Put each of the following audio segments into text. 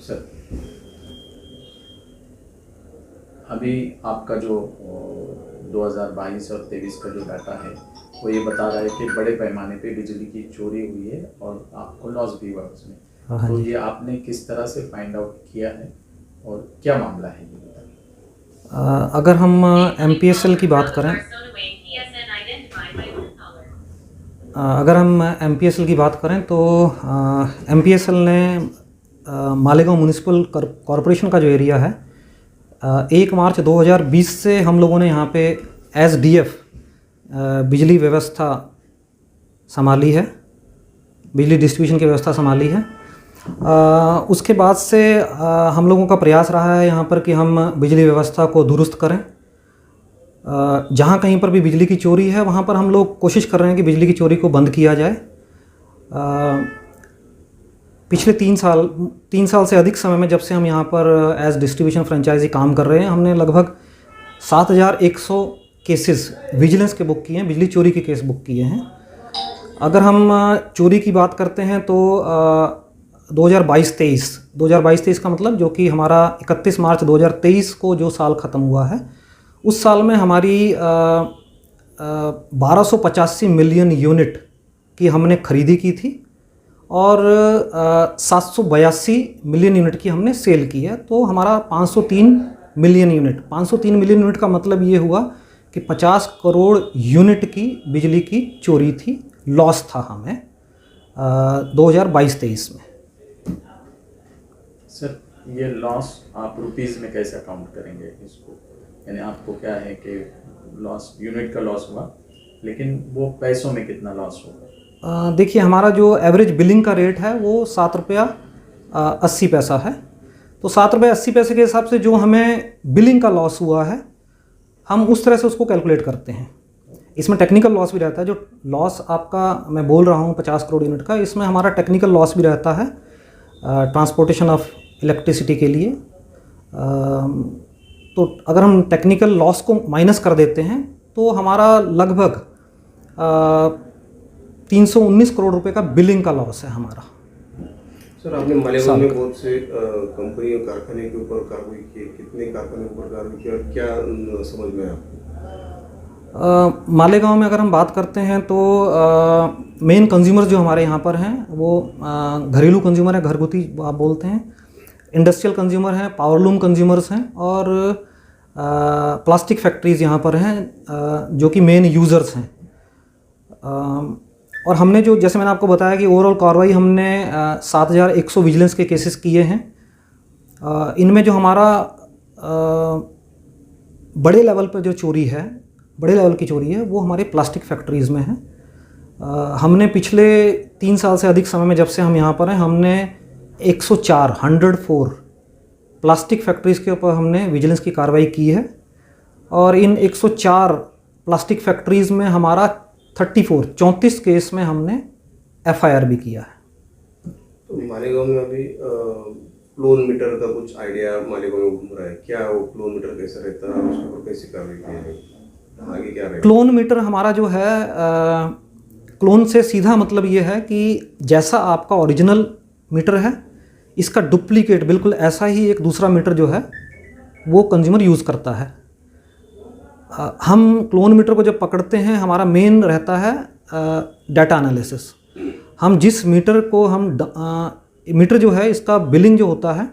Sir, अभी आपका जो 2022 और 23 का जो डाटा है वो ये बता रहा है कि बड़े पैमाने पे बिजली की चोरी हुई है और आपको लॉस भी हुआ उसमें। हाँ तो जी। ये आपने किस तरह से फाइंड आउट किया है और क्या मामला है ये बताइए। अगर हम MPSL की बात करें, तो MPSL ने मालेगांव म्यूनिसिपल कॉरपोरेशन का जो एरिया है, 1 मार्च 2020 से हम लोगों ने यहाँ पे SDF बिजली व्यवस्था संभाली है, बिजली डिस्ट्रीब्यूशन की व्यवस्था संभाली है। उसके बाद से हम लोगों का प्रयास रहा है यहाँ पर कि हम बिजली व्यवस्था को दुरुस्त करें। जहाँ कहीं पर भी बिजली की चोरी है वहाँ पर हम लोग कोशिश कर रहे हैं कि बिजली की चोरी को बंद किया जाए। पिछले 3 साल से अधिक समय में जब से हम यहाँ पर एज डिस्ट्रीब्यूशन फ्रेंचाइजी काम कर रहे हैं, हमने लगभग 7100 केसेस विजिलेंस के बुक किए हैं, बिजली चोरी के केस बुक किए हैं। अगर हम चोरी की बात करते हैं तो 2022-23 का मतलब जो कि हमारा 31 मार्च 2023 को जो साल ख़त्म हुआ है, उस साल में हमारी 1285 मिलियन यूनिट की हमने खरीदी की थी और 782 मिलियन यूनिट की हमने सेल की है। तो हमारा 503 मिलियन यूनिट का मतलब ये हुआ कि 50 करोड़ यूनिट की बिजली की चोरी थी, लॉस था हमें 2022-23 में। सर, ये लॉस आप रुपीज़ में कैसे काउंट करेंगे इसको? यानी आपको क्या है कि लॉस यूनिट का लॉस हुआ, लेकिन वो पैसों में कितना लॉस होगा? देखिए, हमारा जो एवरेज बिलिंग का रेट है वो 7 रुपया 80 पैसा है। तो 7 रुपये 80 पैसे के हिसाब से जो हमें बिलिंग का लॉस हुआ है, हम उस तरह से उसको कैलकुलेट करते हैं। इसमें टेक्निकल लॉस भी रहता है। जो लॉस आपका मैं बोल रहा हूँ 50 करोड़ यूनिट का, इसमें हमारा टेक्निकल लॉस भी रहता है ट्रांसपोर्टेशन ऑफ इलेक्ट्रिसिटी के लिए। तो अगर हम टेक्निकल लॉस को माइनस कर देते हैं तो हमारा लगभग 319 करोड़ रुपए का बिलिंग का लॉस है हमारा। सर, आपने मालेगांव में बहुत से कंपनी और कारखाने के ऊपर कार्रवाई की, कितने कारखाने के ऊपर कार्रवाई की और क्या समझ में आपको? मालेगांव में अगर हम बात करते हैं तो मेन कंज्यूमर्स जो हमारे यहाँ पर हैं वो घरेलू कंज्यूमर है, घरगुती आप बोलते हैं, इंडस्ट्रियल कंज्यूमर हैं, पावरलूम कंज्यूमर्स हैं और प्लास्टिक फैक्ट्रीज़ यहाँ पर हैं जो कि मेन यूज़र्स हैं। और हमने जो, जैसे मैंने आपको बताया कि ओवरऑल कार्रवाई हमने 7100 विजिलेंस के केसेस किए हैं। इनमें जो हमारा बड़े लेवल पर जो चोरी है, बड़े लेवल की चोरी है, वो हमारे प्लास्टिक फैक्ट्रीज़ में है। हमने पिछले 3 साल से अधिक समय में जब से हम यहाँ पर हैं, हमने 104 प्लास्टिक फैक्ट्रीज़ के ऊपर हमने विजिलेंस की कार्रवाई की है और इन 104 प्लास्टिक फैक्ट्रीज़ में हमारा 34 केस में हमने FIR भी किया है। तो मालेगांव में अभी क्लोन मीटर का कुछ आइडिया मालेगांव में घूम रहा है, क्या वो क्लोन मीटर कैसा रहता है, उसके ऊपर कैसे कार्रवाई की जाएगी, आगे क्या रहेगा? क्लोन मीटर हमारा जो है, क्लोन से सीधा मतलब ये है कि जैसा आपका ओरिजिनल मीटर है, इसका डुप्लीकेट बिल्कुल ऐसा ही एक दूसरा मीटर जो है वो कंज्यूमर यूज़ करता है। हम क्लोन मीटर को जब पकड़ते हैं, हमारा मेन रहता है डाटा एनालिसिस। हम जिस मीटर को मीटर जो है, इसका बिलिंग जो होता है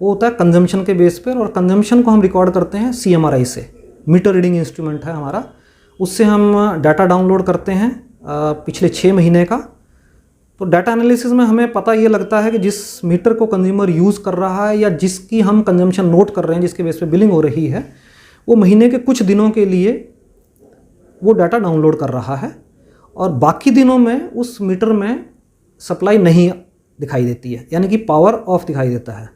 वो होता है कंजम्पशन के बेस पर, और कंजम्पशन को हम रिकॉर्ड करते हैं CMRI से, मीटर रीडिंग इंस्ट्रूमेंट है हमारा। उससे हम डाटा डाउनलोड करते हैं पिछले 6 महीने का। तो डाटा एनालिसिस में हमें पता ये लगता है कि जिस मीटर को कंज्यूमर यूज़ कर रहा है या जिसकी हम कंजम्पशन नोट कर रहे हैं, जिसके बेस पे बिलिंग हो रही है, वो महीने के कुछ दिनों के लिए वो डाटा डाउनलोड कर रहा है और बाकी दिनों में उस मीटर में सप्लाई नहीं दिखाई देती है, यानी कि पावर ऑफ दिखाई देता है।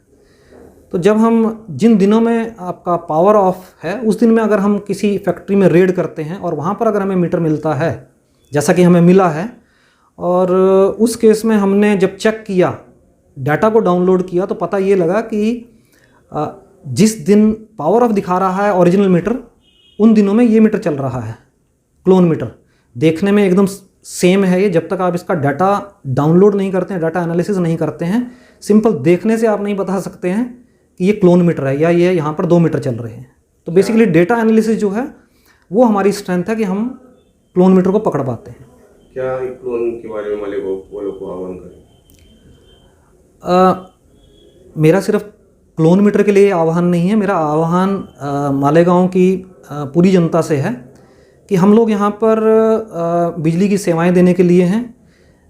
तो जब हम जिन दिनों में आपका पावर ऑफ है, उस दिन में अगर हम किसी फैक्ट्री में रेड करते हैं और वहाँ पर अगर हमें मीटर मिलता है, जैसा कि हमें मिला है, और उस केस में हमने जब चेक किया, डाटा को डाउनलोड किया, तो पता ये लगा कि जिस दिन पावर ऑफ दिखा रहा है ओरिजिनल मीटर, उन दिनों में ये मीटर चल रहा है, क्लोन मीटर। देखने में एकदम सेम है ये, जब तक आप इसका डाटा डाउनलोड नहीं करते हैं, डाटा एनालिसिस नहीं करते हैं, सिंपल देखने से आप नहीं बता सकते हैं कि ये क्लोन मीटर है या ये यहाँ पर 2 मीटर चल रहे हैं। तो बेसिकली डेटा एनालिसिस जो है वो हमारी स्ट्रेंथ है कि हम क्लोन मीटर को पकड़ पाते हैं। क्या क्लोन के बारे में वालों को आह्वान करें? मेरा सिर्फ क्लोन मीटर के लिए आह्वान नहीं है, मेरा आह्वान मालेगांव की पूरी जनता से है कि हम लोग यहाँ पर बिजली की सेवाएं देने के लिए हैं।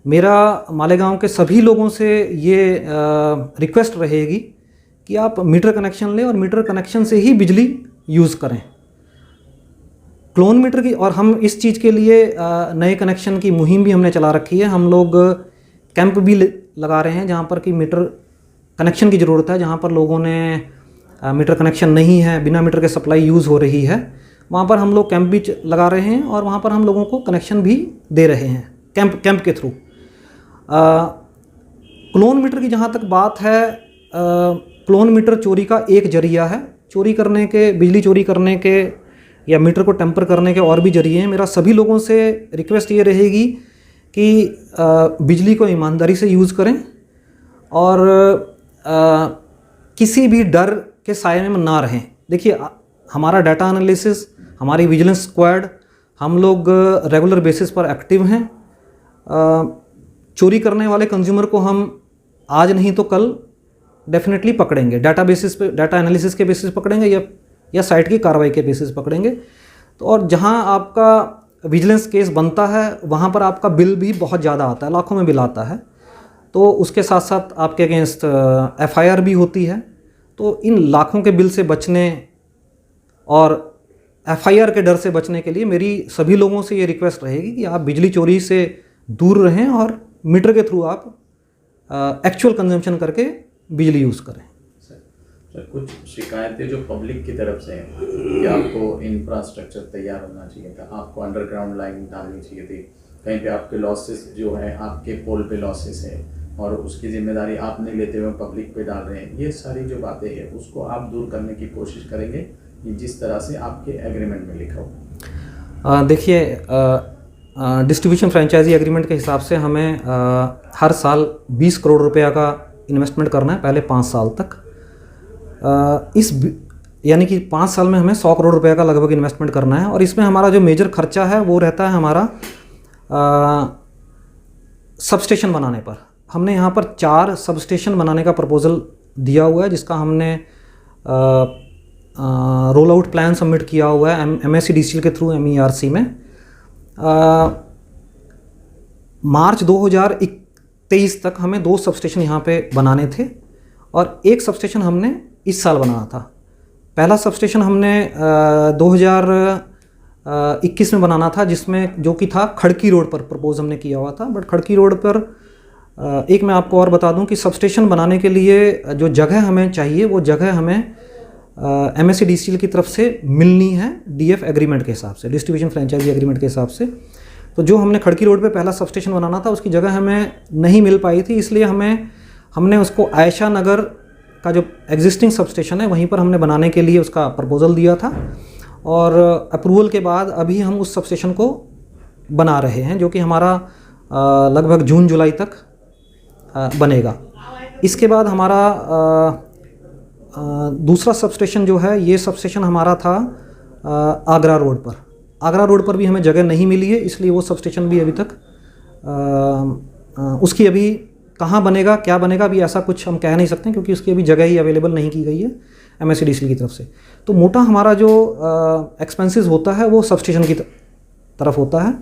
मेरा मालेगांव के सभी लोगों से ये रिक्वेस्ट रहेगी कि आप मीटर कनेक्शन लें और मीटर कनेक्शन से ही बिजली यूज़ करें। क्लोन मीटर की, और हम इस चीज़ के लिए नए कनेक्शन की मुहिम भी हमने चला रखी है। हम लोग कैंप भी लगा रहे हैं जहाँ पर कि मीटर कनेक्शन की ज़रूरत है, जहाँ पर लोगों ने मीटर कनेक्शन नहीं है, बिना मीटर के सप्लाई यूज़ हो रही है, वहाँ पर हम लोग कैंप भी लगा रहे हैं और वहाँ पर हम लोगों को कनेक्शन भी दे रहे हैं कैंप के थ्रू। क्लोन मीटर की जहाँ तक बात है, क्लोन मीटर चोरी का एक जरिया है। चोरी करने के, बिजली चोरी करने के या मीटर को टेम्पर करने के और भी जरिए हैं। मेरा सभी लोगों से रिक्वेस्ट ये रहेगी कि बिजली को ईमानदारी से यूज़ करें और किसी भी डर के साए में ना रहें। देखिए, हमारा डाटा एनालिसिस, हमारी विजिलेंस स्क्वाड, हम लोग रेगुलर बेसिस पर एक्टिव हैं। चोरी करने वाले कंज्यूमर को हम आज नहीं तो कल डेफिनेटली पकड़ेंगे, डाटा बेसिस पे, डाटा एनालिसिस के बेसिस पकड़ेंगे या साइट की कार्रवाई के बेसिस पकड़ेंगे। तो और जहां आपका विजिलेंस केस बनता है वहां पर आपका बिल भी बहुत ज़्यादा आता है, लाखों में बिल आता है। तो उसके साथ साथ आपके अगेंस्ट FIR भी होती है। तो इन लाखों के बिल से बचने और FIR के डर से बचने के लिए मेरी सभी लोगों से ये रिक्वेस्ट रहेगी कि आप बिजली चोरी से दूर रहें और मीटर के थ्रू आप एक्चुअल कंजम्पशन करके बिजली यूज़ करें। सर, कुछ शिकायतें जो पब्लिक की तरफ से हैं कि आपको इंफ्रास्ट्रक्चर तैयार होना चाहिए था, आपको अंडरग्राउंड लाइन डालनी चाहिए थी, कहीं पे आपके लॉसेस जो है, आपके पोल पे लॉसेस है और उसकी जिम्मेदारी आप नहीं लेते हुए पब्लिक पे डाल रहे हैं, ये सारी जो बातें हैं उसको आप दूर करने की कोशिश करेंगे जिस तरह से आपके एग्रीमेंट में लिखा हो? देखिए, डिस्ट्रीब्यूशन फ्रेंचाइजी एग्रीमेंट के हिसाब से हमें हर साल 20 करोड़ रुपया का इन्वेस्टमेंट करना है पहले 5 साल तक। यानी कि 5 साल में हमें 100 करोड़ रुपए का लगभग इन्वेस्टमेंट करना है। और इसमें हमारा जो मेजर खर्चा है वो रहता है हमारा सबस्टेशन बनाने पर। हमने यहाँ पर 4 सबस्टेशन बनाने का प्रपोजल दिया हुआ है, जिसका हमने रोल आउट प्लान सबमिट किया हुआ है MSEDCL के थ्रू MERC में। मार्च 2023 तक हमें 2 सबस्टेशन यहाँ पे बनाने थे और 1 सबस्टेशन हमने इस साल बनाना था। पहला सबस्टेशन हमने 2021 में बनाना था, जिसमें जो कि था खड़की रोड पर प्रपोज हमने किया हुआ था। बट खड़की रोड पर एक मैं आपको और बता दूं कि सबस्टेशन बनाने के लिए जो जगह हमें चाहिए वो जगह हमें MSEDCL की तरफ से मिलनी है DF एग्रीमेंट के हिसाब से, डिस्ट्रीब्यूशन फ्रेंचाइजी एग्रीमेंट के हिसाब से। तो जो हमने खड़की रोड पे पहला सबस्टेशन बनाना था उसकी जगह हमें नहीं मिल पाई थी, इसलिए हमने उसको आयशा नगर का जो एग्जिस्टिंग सबस्टेशन है वहीं पर हमने बनाने के लिए उसका प्रपोजल दिया था। और अप्रूवल के बाद अभी हम उस सबस्टेशन को बना रहे हैं, जो कि हमारा लगभग जून जुलाई तक बनेगा। इसके बाद हमारा दूसरा सबस्टेशन जो है, ये सबस्टेशन हमारा था आगरा रोड पर। आगरा रोड पर भी हमें जगह नहीं मिली है, इसलिए वो सबस्टेशन भी अभी तक उसकी अभी कहाँ बनेगा, क्या बनेगा, अभी ऐसा कुछ हम कह नहीं सकते क्योंकि उसकी अभी जगह ही अवेलेबल नहीं की गई है MSEDCL की तरफ से। तो मोटा हमारा जो एक्सपेंसेस होता है वो सबस्टेशन की तरफ होता है।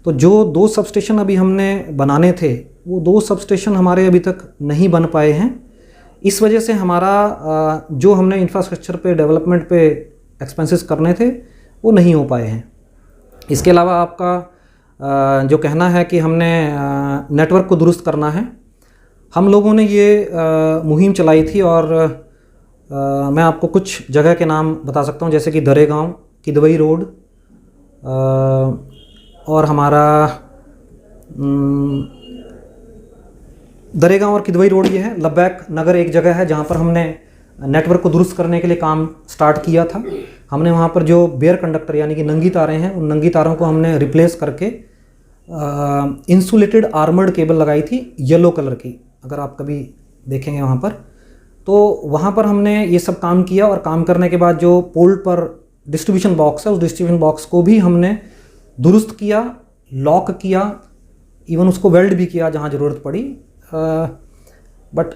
तो जो 2 सबस्टेशन अभी हमने बनाने थे वो 2 सबस्टेशन हमारे अभी तक नहीं बन पाए हैं। इस वजह से हमारा जो हमने इंफ्रास्ट्रक्चर पे, डेवलपमेंट पे एक्सपेंसेस करने थे वो नहीं हो पाए हैं। इसके अलावा आपका जो कहना है कि हमने नेटवर्क को दुरुस्त करना है, हम लोगों ने ये मुहिम चलाई थी और मैं आपको कुछ जगह के नाम बता सकता हूँ, जैसे कि दरेगांव, किदवई रोड और हमारा दरेगांव और किदवई रोड ये है। लब्बैक नगर एक जगह है जहाँ पर हमने नेटवर्क को दुरुस्त करने के लिए काम स्टार्ट किया था। हमने वहाँ पर जो बेयर कंडक्टर यानी कि नंगी तारें हैं, उन नंगी तारों को हमने रिप्लेस करके इंसुलेटेड आर्मर्ड केबल लगाई थी येलो कलर की, अगर आप कभी देखेंगे वहाँ पर। तो वहाँ पर हमने ये सब काम किया, और काम करने के बाद जो पोल पर डिस्ट्रीब्यूशन बॉक्स है, उस डिस्ट्रीब्यूशन बॉक्स को भी हमने दुरुस्त किया, लॉक किया, इवन उसको वेल्ड भी किया जहाँ ज़रूरत पड़ी। बट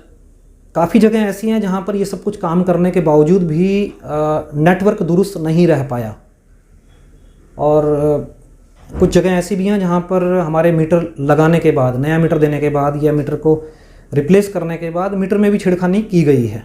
काफ़ी जगह ऐसी हैं जहाँ पर ये सब कुछ काम करने के बावजूद भी नेटवर्क दुरुस्त नहीं रह पाया, और कुछ जगह ऐसी भी हैं जहाँ पर हमारे मीटर लगाने के बाद, नया मीटर देने के बाद या मीटर को रिप्लेस करने के बाद मीटर में भी छेड़खानी की गई है।